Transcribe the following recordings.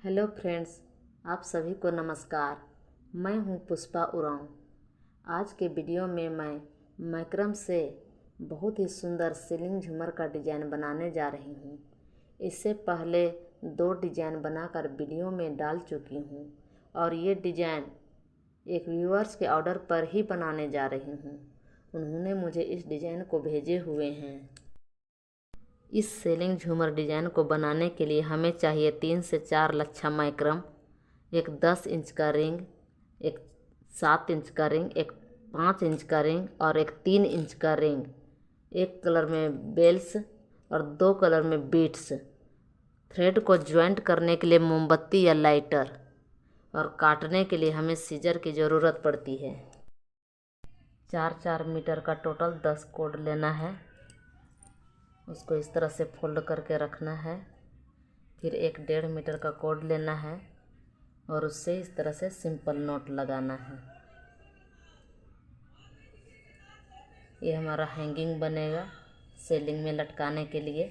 Hello friends, आप सभी को नमस्कार। मैं हूं पुष्पा उरांव। आज के वीडियो में मैं मैक्रम से बहुत ही सुंदर सीलिंग झूमर का डिज़ाइन बनाने जा रही हूं। इससे पहले 2 डिज़ाइन बनाकर वीडियो में डाल चुकी हूं और ये डिज़ाइन एक व्यूअर्स के ऑर्डर पर ही बनाने जा रही हूं। उन्होंने मुझे इस डिज़ाइन को भेजे हुए हैं। इस सीलिंग झूमर डिज़ाइन को बनाने के लिए हमें चाहिए 3 से 4 लच्छा मैक्रम, एक 10 इंच का रिंग, एक 7 इंच का रिंग, एक 5 इंच का रिंग और एक 3 इंच का रिंग, एक कलर में बेल्स और 2 कलर में बीट्स। थ्रेड को ज्वाइंट करने के लिए मोमबत्ती या लाइटर और काटने के लिए हमें सीजर की ज़रूरत पड़ती है। 4-4 मीटर का टोटल 10 कोड लेना है। उसको इस तरह से फोल्ड करके रखना है। फिर एक 1.5 मीटर का कोड लेना है और उससे इस तरह से सिंपल नॉट लगाना है। ये हमारा हैंगिंग बनेगा सीलिंग में लटकाने के लिए।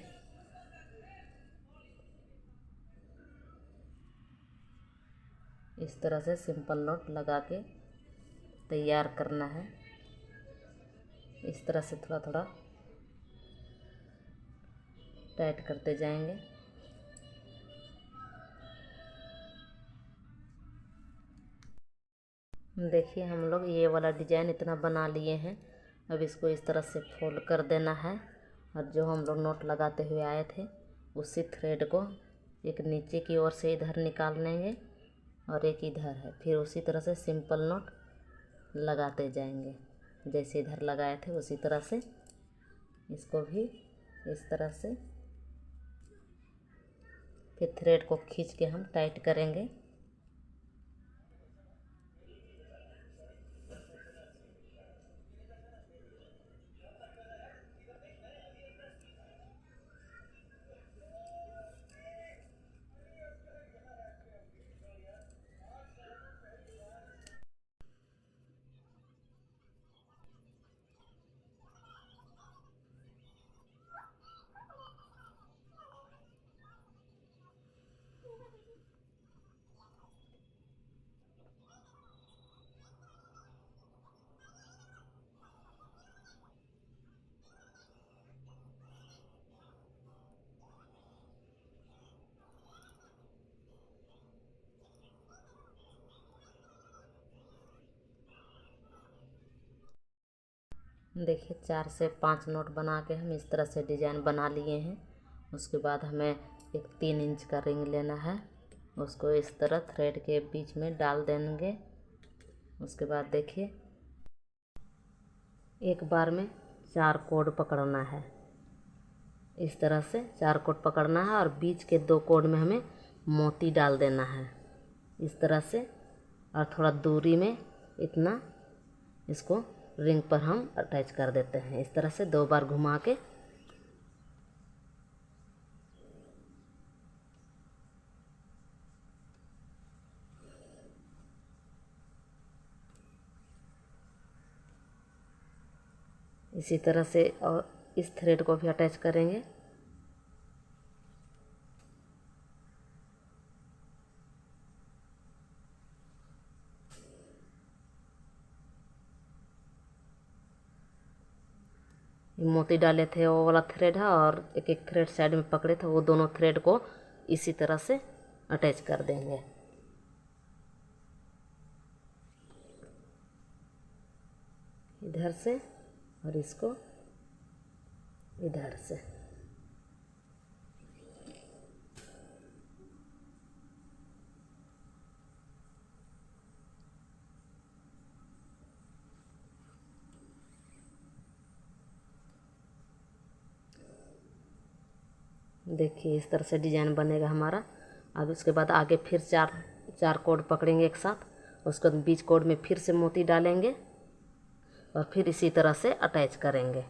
इस तरह से सिंपल नॉट लगा के तैयार करना है। इस तरह से थोड़ा थोड़ा टाइट करते जाएंगे। देखिए, हम लोग ये वाला डिज़ाइन इतना बना लिए हैं। अब इसको इस तरह से फोल्ड कर देना है और जो हम लोग नोट लगाते हुए आए थे उसी थ्रेड को एक नीचे की ओर से इधर निकाल लेंगे और एक इधर है। फिर उसी तरह से सिंपल नोट लगाते जाएंगे। जैसे इधर लगाए थे उसी तरह से इसको भी इस तरह से। फिर थ्रेड को खींच के हम टाइट करेंगे। देखिए, 4 से 5 नोट बना के हम इस तरह से डिज़ाइन बना लिए हैं। उसके बाद हमें एक 3 इंच का रिंग लेना है। उसको इस तरह थ्रेड के बीच में डाल देंगे। उसके बाद देखिए, एक बार में 4 कोड पकड़ना है। इस तरह से 4 कोड पकड़ना है और बीच के 2 कोड में हमें मोती डाल देना है इस तरह से। और थोड़ा दूरी में इतना इसको रिंग पर हम अटैच कर देते हैं। इस तरह से 2 बार घुमा के इसी तरह से और इस थ्रेड को भी अटैच करेंगे। मोती डाले थे वो वाला थ्रेड है और एक एक थ्रेड साइड में पकड़े थे, वो दोनों थ्रेड को इसी तरह से अटैच कर देंगे। इधर से और इसको इधर से। देखिए, इस तरह से डिज़ाइन बनेगा हमारा। अब उसके बाद आगे फिर चार चार कोड पकड़ेंगे एक साथ। उसके बाद बीच कोड में फिर से मोती डालेंगे और फिर इसी तरह से अटैच करेंगे।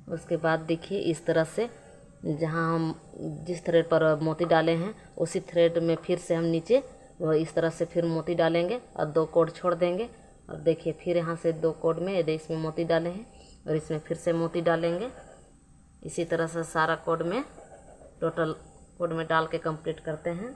उसके बाद देखिए इस तरह से जहाँ हम जिस थ्रेड पर मोती डाले हैं उसी थ्रेड में फिर से हम नीचे वह इस तरह से फिर मोती डालेंगे और 2 कोड छोड़ देंगे। और देखिए फिर यहाँ से 2 कोड में यदि इसमें मोती डाले हैं और इसमें फिर से मोती डालेंगे। इसी तरह से सारा कोड में टोटल कोड में डाल के कंप्लीट करते हैं।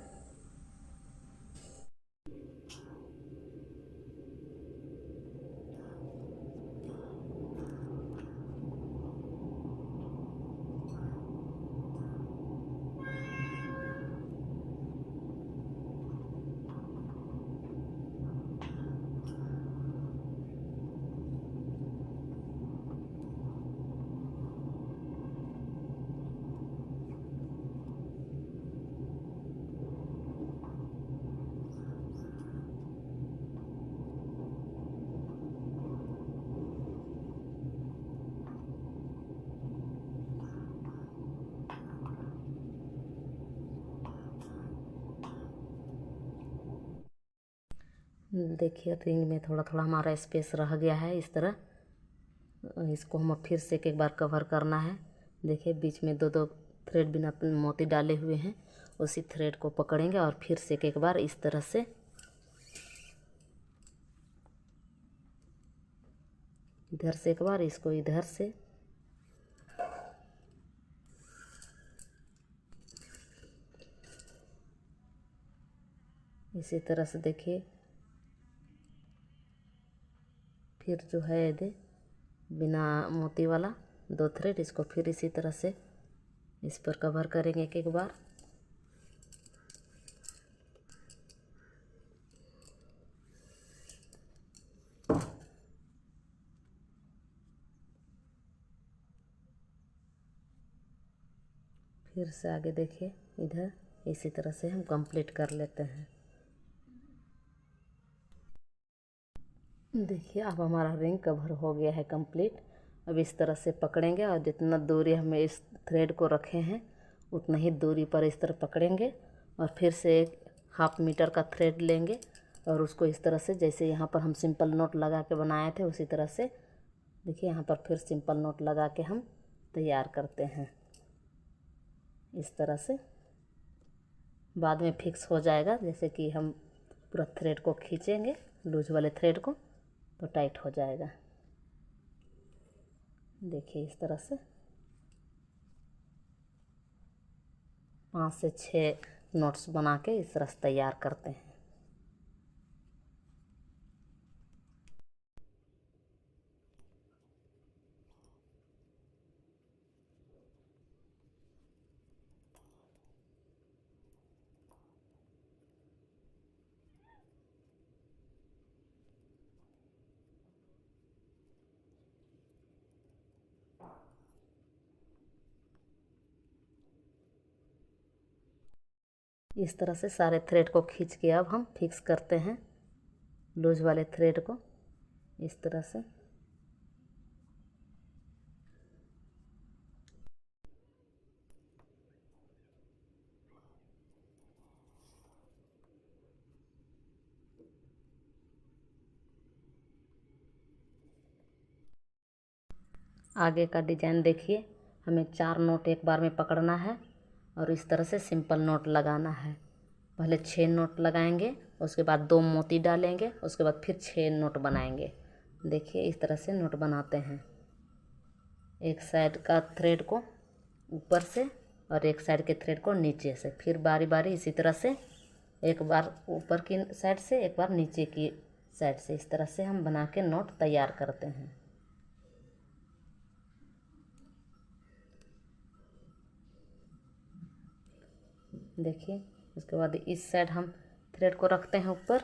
देखिए रिंग में थोड़ा थोड़ा हमारा स्पेस रह गया है। इस तरह इसको हम फिर से एक बार कवर करना है। देखिए बीच में 2 थ्रेड बिना मोती डाले हुए हैं, उसी थ्रेड को पकड़ेंगे और फिर से एक बार इस तरह से इधर से एक बार, इसको इधर से इसी तरह से देखिए फिर जो है ये बिना मोती वाला 2 थ्रेड, इसको फिर इसी तरह से इस पर कवर करेंगे एक बार। फिर से आगे देखिए इधर इसी तरह से हम कंप्लीट कर लेते हैं। देखिए अब हमारा रिंग कवर हो गया है कंप्लीट। अब इस तरह से पकड़ेंगे और जितना दूरी हमें इस थ्रेड को रखे हैं उतना ही दूरी पर इस तरह पकड़ेंगे और फिर से एक 1/2 मीटर का थ्रेड लेंगे और उसको इस तरह से जैसे यहाँ पर हम सिंपल नोट लगा के बनाए थे उसी तरह से देखिए यहाँ पर फिर सिंपल नोट लगा के हम तैयार करते हैं। इस तरह से बाद में फिक्स हो जाएगा। जैसे कि हम पूरा थ्रेड को खींचेंगे लूज वाले थ्रेड को तो टाइट हो जाएगा। देखिए इस तरह से 5 से 6 नोट्स बना के इस तरह से तैयार करते हैं। इस तरह से सारे थ्रेड को खींच के अब हम फिक्स करते हैं लूज वाले थ्रेड को इस तरह से। आगे का डिजाइन देखिए, हमें 4 नोट एक बार में पकड़ना है और इस तरह से सिंपल नोट लगाना है। पहले 6 नोट लगाएंगे, उसके बाद 2 मोती डालेंगे, उसके बाद फिर 6 नोट बनाएंगे। देखिए इस तरह से नोट बनाते हैं। एक साइड का थ्रेड को ऊपर से और एक साइड के थ्रेड को नीचे से, फिर बारी बारी इसी तरह से एक बार ऊपर की साइड से एक बार नीचे की साइड से, इस तरह से हम बना के नोट तैयार करते हैं। देखिए उसके बाद इस साइड हम थ्रेड को रखते हैं ऊपर,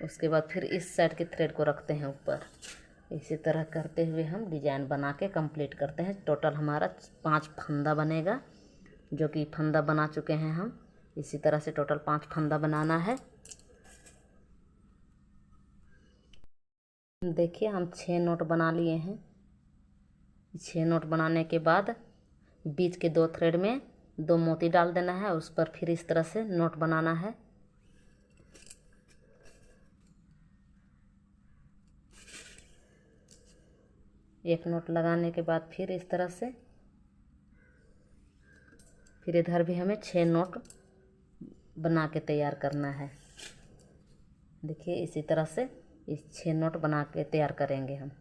उसके बाद फिर इस साइड के थ्रेड को रखते हैं ऊपर। इसी तरह करते हुए हम डिजाइन बना के कंप्लीट करते हैं। टोटल हमारा 5 फंदा बनेगा, जो कि फंदा बना चुके हैं हम। इसी तरह से टोटल 5 फंदा बनाना है। देखिए हम 6 नोट बना लिए हैं। 6 नोट बनाने के बाद बीच के 2 थ्रेड में 2 मोती डाल देना है, उस पर फिर इस तरह से नोट बनाना है। एक नोट लगाने के बाद फिर इस तरह से, फिर इधर भी हमें 6 नोट बना के तैयार करना है। देखिए इसी तरह से इस 6 नोट बना के तैयार करेंगे हम।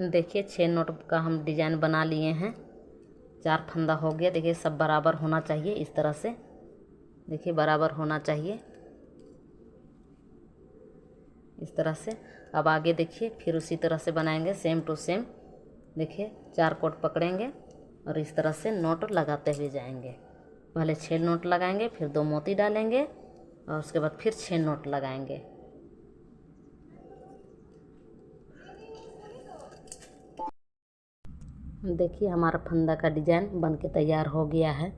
देखिए 6 नोट का हम डिजाइन बना लिए हैं। 4 फंदा हो गया। देखिए सब बराबर होना चाहिए इस तरह से। देखिए बराबर होना चाहिए इस तरह से। अब आगे देखिए फिर उसी तरह से बनाएंगे, सेम टू सेम। देखिए 4 कोट पकड़ेंगे और इस तरह से नोट लगाते हुए जाएंगे। पहले 6 नोट लगाएंगे, फिर 2 मोती डालेंगे और उसके बाद फिर 6 नोट लगाएंगे। देखिए हमारा फंदा का डिजाइन बन के तैयार हो गया है।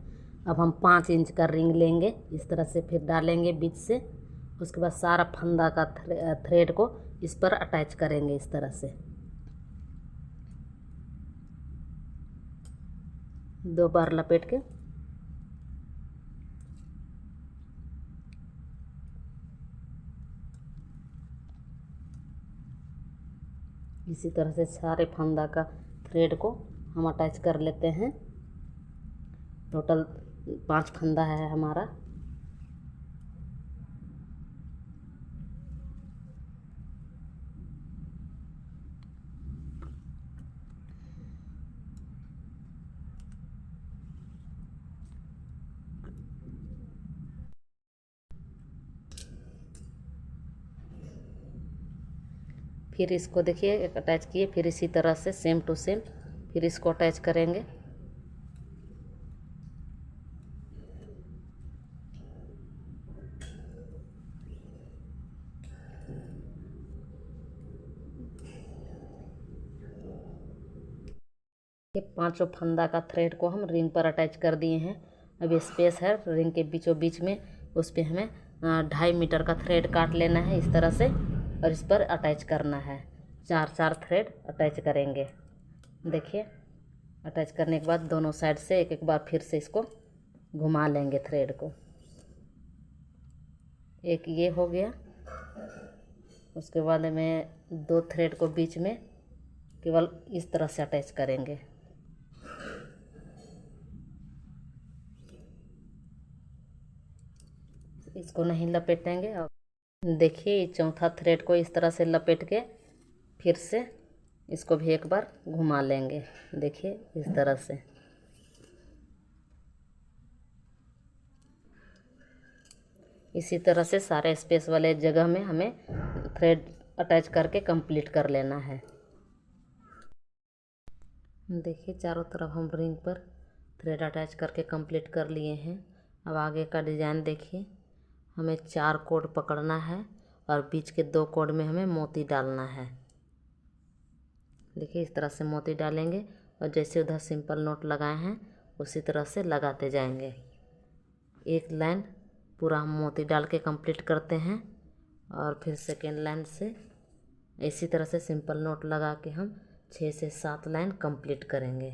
अब हम 5 इंच का रिंग लेंगे, इस तरह से फिर डालेंगे बीच से। उसके बाद सारा फंदा का थ्रेड को इस पर अटैच करेंगे इस तरह से। 2 बार लपेट के इसी तरह से सारे फंदा का थ्रेड को हम अटैच कर लेते हैं। टोटल 5 फंदा है हमारा। फिर इसको देखिए एक अटैच किए, फिर इसी तरह से सेम टू सेम फिर इसको अटैच करेंगे। ये 5 फंदा का थ्रेड को हम रिंग पर अटैच कर दिए हैं। अब स्पेस है रिंग के बीचों बीच में, उस पर हमें 2.5 मीटर का थ्रेड काट लेना है इस तरह से और इस पर अटैच करना है। 4 थ्रेड अटैच करेंगे। देखिए अटैच करने के बाद दोनों साइड से एक एक बार फिर से इसको घुमा लेंगे थ्रेड को। एक ये हो गया। उसके बाद में 2 थ्रेड को बीच में केवल इस तरह से अटैच करेंगे। इसको नहीं लपेटेंगे। और देखिए चौथा थ्रेड को इस तरह से लपेट के फिर से इसको भी एक बार घुमा लेंगे। देखिए इस तरह से। इसी तरह से सारे स्पेस वाले जगह में हमें थ्रेड अटैच करके कंप्लीट कर लेना है। देखिए चारों तरफ हम रिंग पर थ्रेड अटैच करके कंप्लीट कर लिए हैं। अब आगे का डिज़ाइन देखिए। हमें 4 कोड पकड़ना है और बीच के 2 कोड में हमें मोती डालना है। देखिए इस तरह से मोती डालेंगे और जैसे उधर सिंपल नोट लगाए हैं उसी तरह से लगाते जाएंगे। एक लाइन पूरा हम मोती डाल के कंप्लीट करते हैं और फिर सेकेंड लाइन से इसी तरह से सिंपल नोट लगा के हम 6 से 7 लाइन कंप्लीट करेंगे।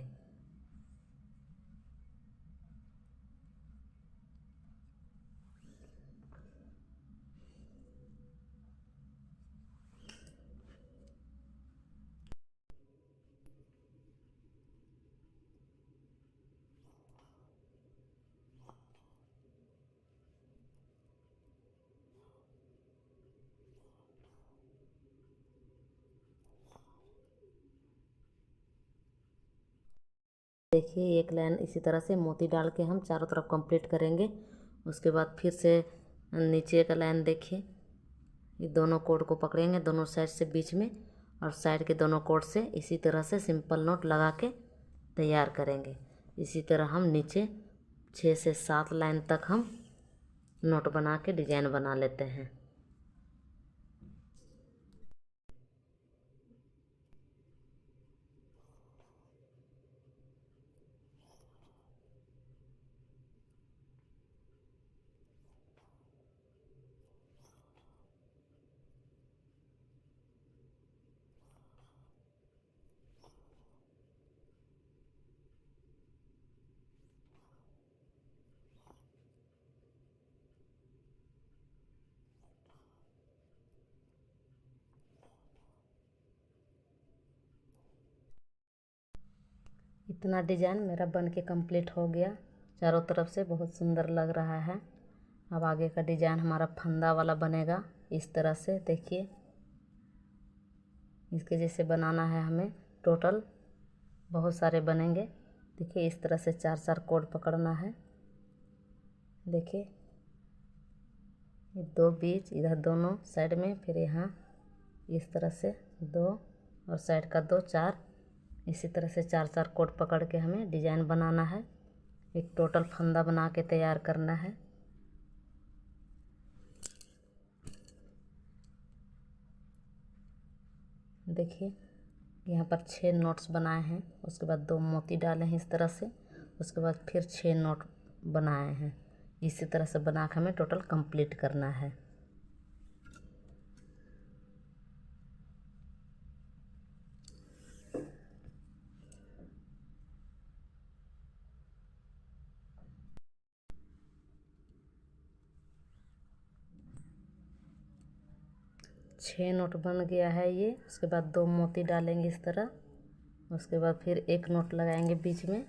देखिए एक लाइन इसी तरह से मोती डाल के हम चारों तरफ कंप्लीट करेंगे। उसके बाद फिर से नीचे का लाइन देखिए। ये दोनों कोड को पकड़ेंगे दोनों साइड से बीच में और साइड के दोनों कोड से इसी तरह से सिंपल नोट लगा के तैयार करेंगे। इसी तरह हम नीचे 6 से 7 लाइन तक हम नोट बना के डिजाइन बना लेते हैं। इतना डिजाइन मेरा बन के कंप्लीट हो गया। चारों तरफ से बहुत सुंदर लग रहा है। अब आगे का डिजाइन हमारा फंदा वाला बनेगा इस तरह से। देखिए इसके जैसे बनाना है हमें। टोटल बहुत सारे बनेंगे। देखिए इस तरह से 4-4 कोड पकड़ना है। देखिए ये 2 बीच, इधर दोनों साइड में, फिर यहाँ इस तरह से 2 और साइड का 2, 4, इसी तरह से 4-4 कोड पकड़ के हमें डिजाइन बनाना है। एक टोटल फंदा बना के तैयार करना है। देखिए यहाँ पर 6 नोट्स बनाए हैं। उसके बाद 2 मोती डाले हैं इस तरह से। उसके बाद फिर 6 नोट बनाए हैं। इसी तरह से बना के हमें टोटल कंप्लीट करना है। छः नोट बन गया है ये। उसके बाद 2 मोती डालेंगे इस तरह। उसके बाद फिर 1 नोट लगाएंगे बीच में।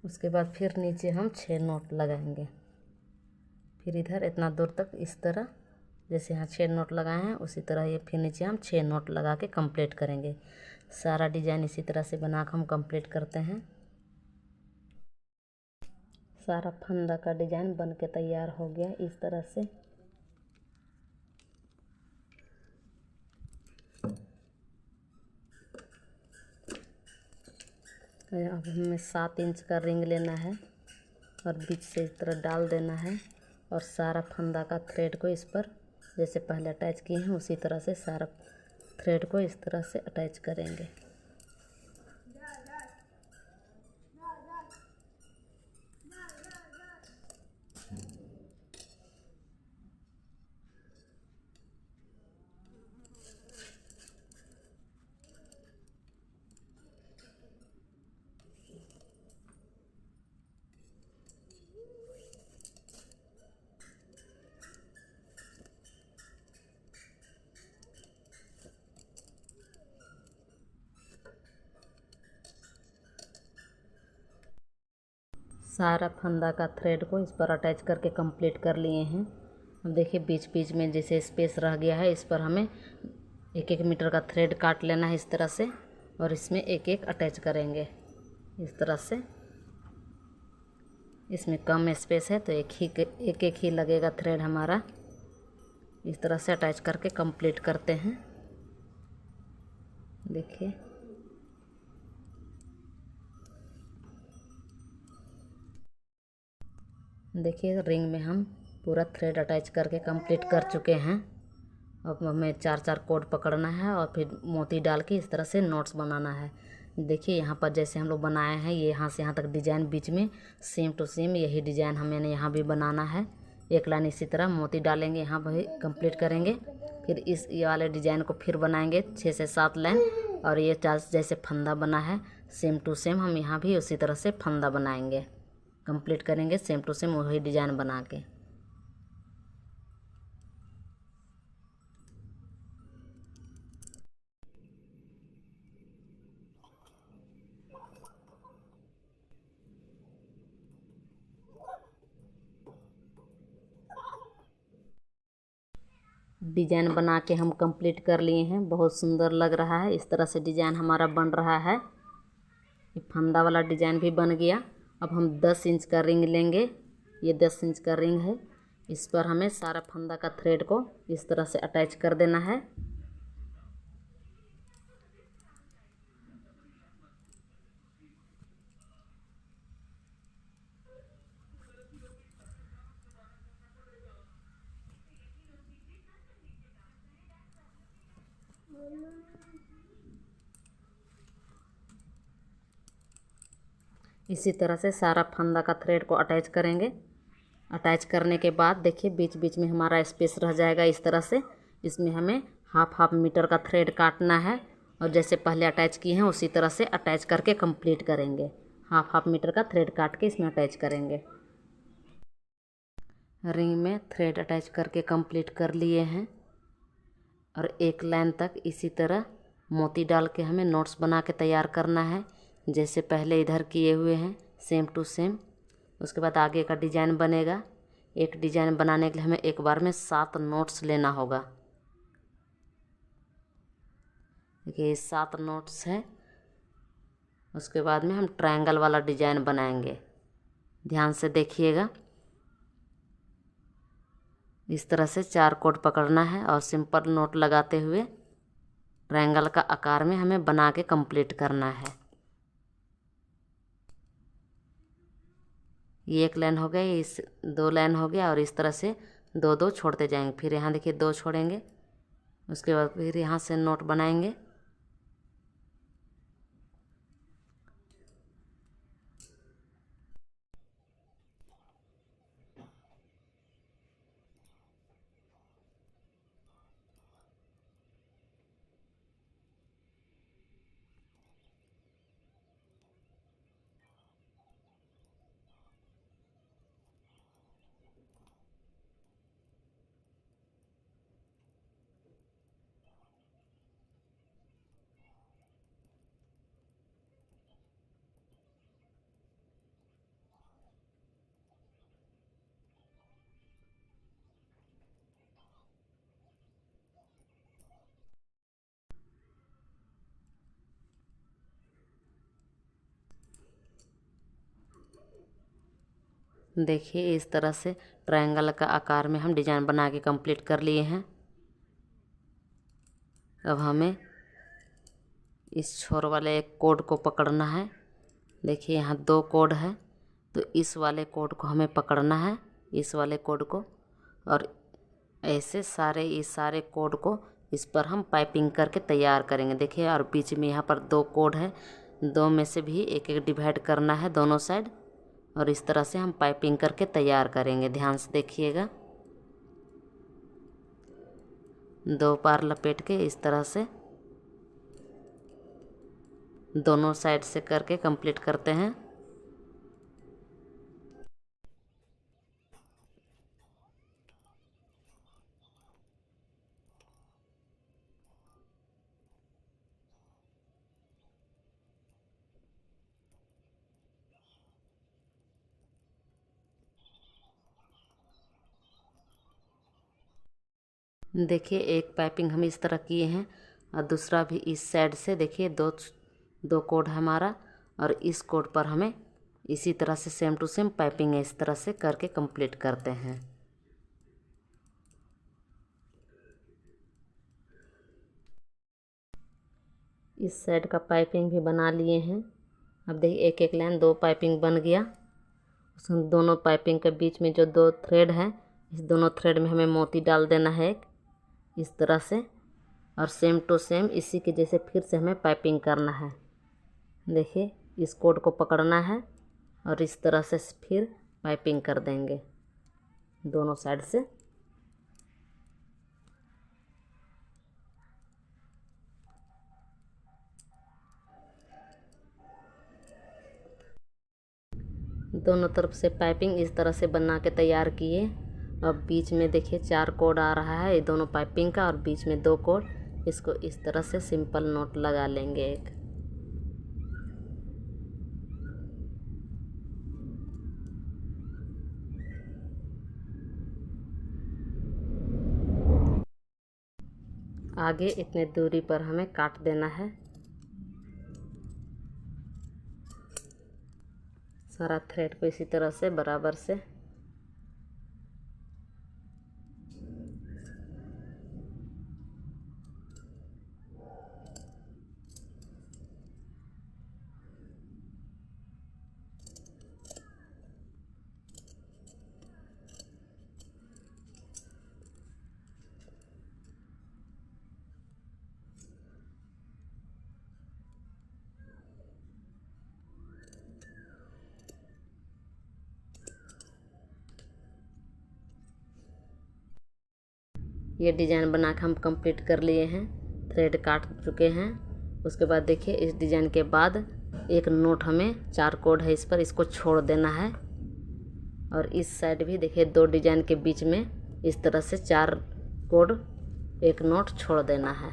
उसके बाद फिर नीचे हम 6 नोट लगाएंगे। फिर इधर इतना दूर तक इस तरह, जैसे यहाँ 6 नोट लगाए हैं उसी तरह ये फिर नीचे हम 6 नोट लगा के कंप्लीट करेंगे। सारा डिजाइन इसी तरह से बना कर हम कंप्लीट करते हैं। सारा फंदा का डिजाइन बन के तैयार हो गया इस तरह से। अब हमें 7 इंच का रिंग लेना है और बीच से इस तरह डाल देना है और सारा फंदा का थ्रेड को इस पर जैसे पहले अटैच किए हैं उसी तरह से सारा थ्रेड को इस तरह से अटैच करेंगे। सारा फंदा का थ्रेड को इस पर अटैच करके कंप्लीट कर लिए हैं। अब देखिए बीच बीच में जैसे स्पेस रह गया है इस पर हमें 1-1 मीटर का थ्रेड काट लेना है इस तरह से और इसमें 1-1 अटैच करेंगे इस तरह से। इसमें कम स्पेस है तो एक ही लगेगा थ्रेड हमारा। इस तरह से अटैच करके कंप्लीट करते हैं। देखिए देखिए रिंग में हम पूरा थ्रेड अटैच करके कंप्लीट कर चुके हैं। अब हमें 4-4 कोड पकड़ना है और फिर मोती डाल के इस तरह से नोट्स बनाना है। देखिए यहाँ पर जैसे हम लोग बनाए हैं ये यहाँ से यहाँ तक डिजाइन बीच में सेम टू सेम यही डिजाइन हमें यहाँ भी बनाना है। एक लाइन इसी तरह मोती डालेंगे, यहाँ भी कंप्लीट करेंगे। फिर ये वाले डिजाइन को फिर बनाएंगे 6 से 7 लाइन और ये जैसे फंदा बना है सेम टू सेम हम यहाँ भी उसी तरह से फंदा बनाएंगे, कंप्लीट करेंगे सेम टू सेम वही डिजाइन बना के। डिजाइन बना के हम कंप्लीट कर लिए हैं। बहुत सुंदर लग रहा है। इस तरह से डिजाइन हमारा बन रहा है। ये फंदा वाला डिजाइन भी बन गया। अब हम 10 इंच का रिंग लेंगे। ये 10 इंच का रिंग है। इस पर हमें सारा फंदा का थ्रेड को इस तरह से अटैच कर देना है। इसी तरह से सारा फंदा का थ्रेड को अटैच करेंगे। अटैच करने के बाद देखिए बीच बीच में हमारा स्पेस रह जाएगा इस तरह से। इसमें हमें हाफ मीटर का थ्रेड काटना है और जैसे पहले अटैच किए हैं उसी तरह से अटैच करके कंप्लीट करेंगे। हाफ मीटर का थ्रेड काट के इसमें अटैच करेंगे। रिंग में थ्रेड अटैच करके कंप्लीट कर लिए हैं और एक लाइन तक इसी तरह मोती डाल के हमें नोट्स बना के तैयार करना है, जैसे पहले इधर किए हुए हैं सेम टू सेम। उसके बाद आगे का डिजाइन बनेगा। एक डिजाइन बनाने के लिए हमें एक बार में 7 नोट्स लेना होगा। देखिए 7 नोट्स है। उसके बाद में हम ट्रायंगल वाला डिजाइन बनाएंगे। ध्यान से देखिएगा। इस तरह से 4 कोड पकड़ना है और सिंपल नोट लगाते हुए ट्रायंगल का आकार में हमें बना के कंप्लीट करना है। ये एक लाइन हो गया, इस 2 लाइन हो गया और इस तरह से 2-2 छोड़ते जाएंगे। फिर यहाँ देखिए 2 छोड़ेंगे। उसके बाद फिर यहाँ से नोट बनाएंगे। देखिए इस तरह से ट्रायंगल का आकार में हम डिजाइन बना के कंप्लीट कर लिए हैं। अब हमें इस छोर वाले एक कोड को पकड़ना है। देखिए यहाँ 2 कोड है, तो इस वाले कोड को हमें पकड़ना है, इस वाले कोड को। और ऐसे इस सारे कोड को इस पर हम पाइपिंग करके तैयार करेंगे। देखिए और बीच में यहाँ पर 2 कोड है, 2 में से भी एक एक डिवाइड करना है दोनों साइड और इस तरह से हम पाइपिंग करके तैयार करेंगे। ध्यान से देखिएगा। 2 बार लपेट के इस तरह से दोनों साइड से करके कंप्लीट करते हैं। देखिए एक पाइपिंग हम इस तरह किए हैं और दूसरा भी इस साइड से। देखिए दो कोड हमारा और इस कोड पर हमें इसी तरह से सेम टू सेम पाइपिंग इस तरह से करके कंप्लीट करते हैं। इस साइड का पाइपिंग भी बना लिए हैं। अब देखिए एक एक लाइन 2 पाइपिंग बन गया। उसमें दोनों पाइपिंग के बीच में जो 2 थ्रेड है, इस दोनों थ्रेड में हमें मोती डाल देना है एक इस तरह से और सेम टू सेम इसी के जैसे फिर से हमें पाइपिंग करना है। देखिए इस कोड को पकड़ना है और इस तरह से फिर पाइपिंग कर देंगे दोनों साइड से। दोनों तरफ से पाइपिंग इस तरह से बना के तैयार किए। अब बीच में देखिए 4 कोड आ रहा है, ये दोनों पाइपिंग का और बीच में 2 कोड। इसको इस तरह से सिंपल नोट लगा लेंगे एक। आगे इतने दूरी पर हमें काट देना है। सारा थ्रेड को इसी तरह से बराबर से। ये डिज़ाइन बना के हम कंप्लीट कर लिए हैं, थ्रेड काट चुके हैं। उसके बाद देखिए इस डिज़ाइन के बाद एक नोट हमें 4 कोड है इस पर, इसको छोड़ देना है। और इस साइड भी देखिए 2 डिजाइन के बीच में इस तरह से 4 कोड, एक नोट छोड़ देना है।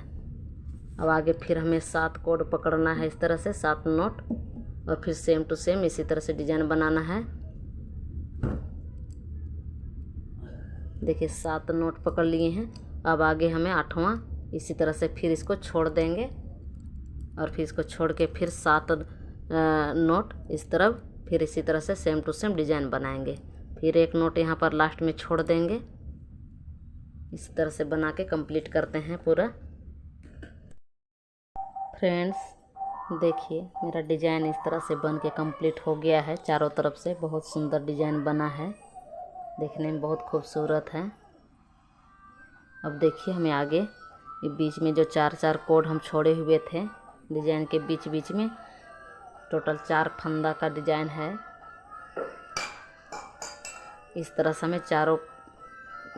अब आगे फिर हमें 7 कोड पकड़ना है, इस तरह से 7 नोट, और फिर सेम टू सेम इसी तरह से डिजाइन बनाना है। देखिए 7 नोट पकड़ लिए हैं। अब आगे हमें 8वां इसी तरह से फिर इसको छोड़ देंगे, और फिर इसको छोड़ के फिर 7 नोट इस तरफ, फिर इसी तरह से सेम टू सेम डिजाइन बनाएंगे। फिर एक नोट यहाँ पर लास्ट में छोड़ देंगे। इस तरह से बना के कंप्लीट करते हैं पूरा। फ्रेंड्स देखिए मेरा डिजाइन इस तरह से बन के कंप्लीट हो गया है। चारों तरफ से बहुत सुंदर डिजाइन बना है, देखने में बहुत खूबसूरत है। अब देखिए हमें आगे ये बीच में जो 4 कोड हम छोड़े हुए थे डिजाइन के बीच बीच में, टोटल 4 फंदा का डिजाइन है। इस तरह से हमें चारों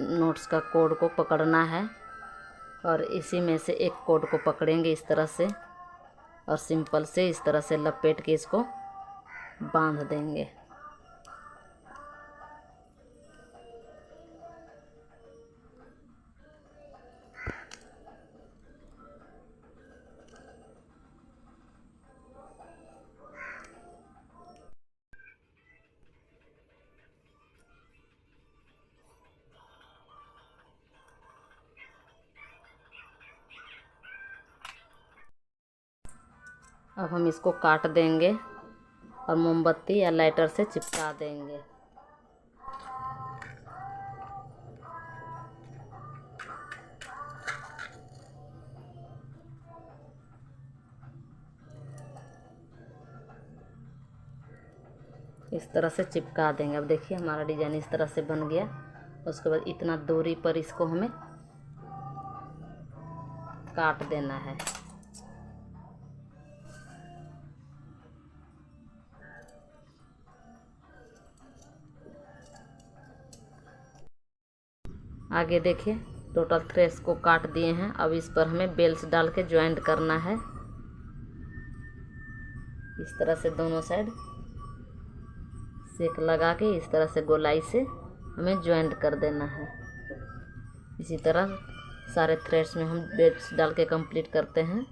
नोट्स का कोड को पकड़ना है, और इसी में से एक कोड को पकड़ेंगे इस तरह से, और सिंपल से इस तरह से लपेट के इसको बांध देंगे। अब हम इसको काट देंगे और मोमबत्ती या लाइटर से चिपका देंगे। इस तरह से चिपका देंगे। अब देखिए हमारा डिजाइन इस तरह से बन गया। उसके बाद इतना दूरी पर इसको हमें काट देना है। आगे देखिए टोटल थ्रेड्स को काट दिए हैं। अब इस पर हमें बेल्स डाल के ज्वाइंट करना है। इस तरह से दोनों साइड सेक लगा के इस तरह से गोलाई से हमें ज्वाइंट कर देना है। इसी तरह सारे थ्रेड्स में हम बेल्स डाल के कंप्लीट करते हैं।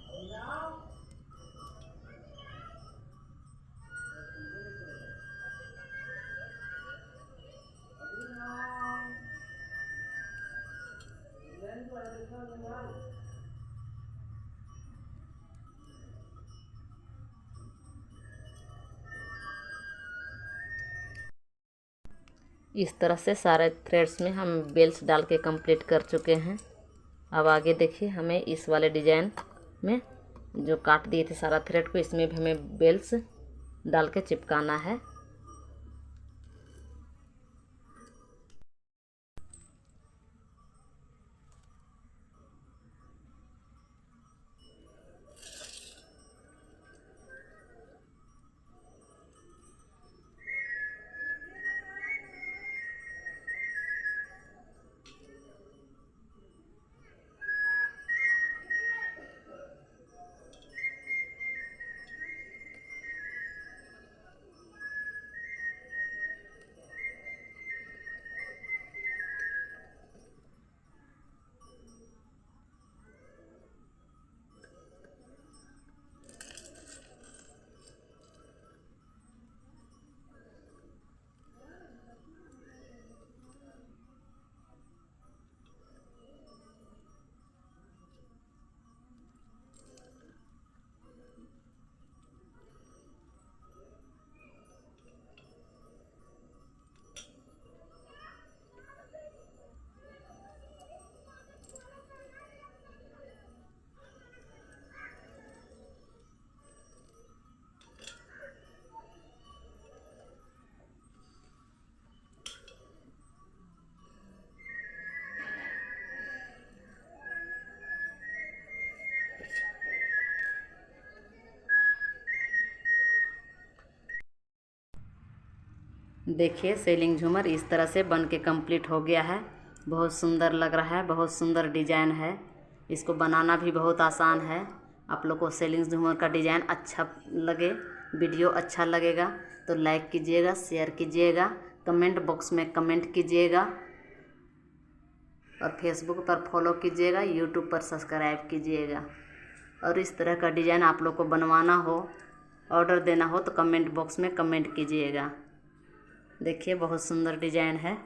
इस तरह से सारे थ्रेड्स में हम बेल्स डाल के कंप्लीट कर चुके हैं। अब आगे देखिए हमें इस वाले डिजाइन में जो काट दिए थे सारा थ्रेड को, इसमें भी हमें बेल्स डाल के चिपकाना है। देखिए सेलिंग झूमर इस तरह से बन के कंप्लीट हो गया है। बहुत सुंदर लग रहा है, बहुत सुंदर डिजाइन है। इसको बनाना भी बहुत आसान है। आप लोग को सेलिंग झूमर का डिजाइन अच्छा लगे वीडियो अच्छा लगेगा तो लाइक कीजिएगा, शेयर कीजिएगा, कमेंट बॉक्स में कमेंट कीजिएगा और फेसबुक पर फॉलो कीजिएगा, यूट्यूब पर सब्सक्राइब कीजिएगा। और इस तरह का डिज़ाइन आप लोग को बनवाना हो, ऑर्डर देना हो तो कमेंट बॉक्स में कमेंट कीजिएगा। देखिए बहुत सुंदर डिज़ाइन है।